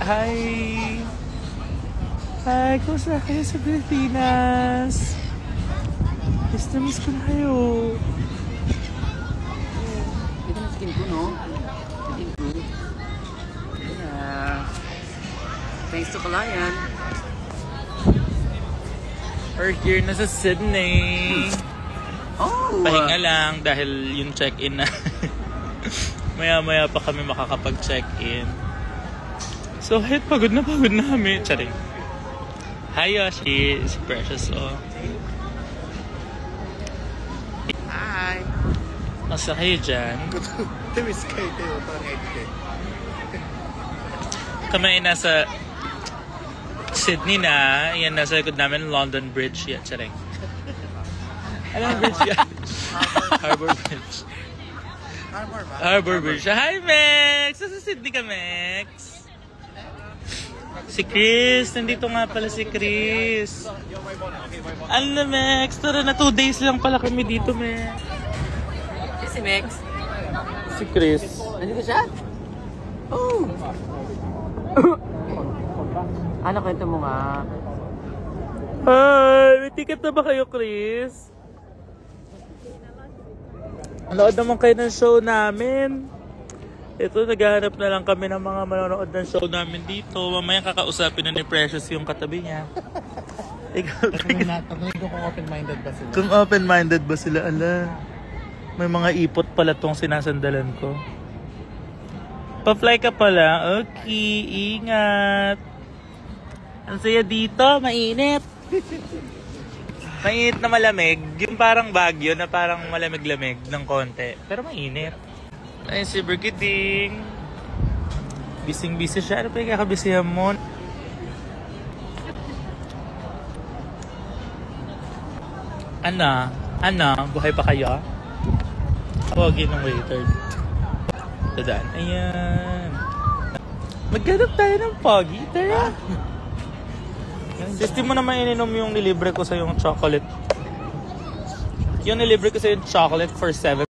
Hi! Hi! Kumusta kayo sa Pilipinas? Miss na miss ko na kayo. Ito na skin ko, no? Skin ko. Yeah. Thanks to Kalayan. We're here na sa Sydney. Oh! Pahinga lang dahil yung check-in na. Maya-maya pa kami makakapag-check-in. So, kahit pagod na kami. Charing. Hi, Yoshi. Si Precious, oh. Hi! Masa kayo dyan? Kami ay nasa Sydney na. Yan, nasa likod namin, London Bridge. Yan, charing. Anong bridge yan? Harbour Bridge. Harbour Bridge. Hi, Mex! Nasa Sydney ka, Mex? Si Chris. Nandito nga pala si Chris. Ano, Mex? Tara na, 2 days lang pala kami dito, Mex. Si Mex. Si Chris. Nandito siya? Oh! Ano kwento mo nga? Hi! May ticket na ba kayo, Chris? Manood naman kayo ng show namin. Ito, naghahanap na lang kami ng mga manonood ng show namin dito. Mamaya kakausapin na ni Precious yung katabi niya. Ikaw, Tatanungin ko kung open-minded ba sila. kung open-minded ba sila, ala. May mga ipot pala tong sinasandalan ko. Pa-fly ka pala? Okay, ingat. Ang saya dito, mainit. Mainit na malamig. Yung parang Baguio na parang malamig-lamig ng konti. Pero mainit. Ay, si Brigading. Bising-busy siya. Ano pa yung kakabisihan mo? Ana, buhay pa kayo? Tawagin ng waiter. Dadaan. Ayan. Maghanap tayo ng pogi. Tara. System mo naman ininom yung nilibre ko sa yung chocolate. Yung nilibre ko sa yung chocolate for 7.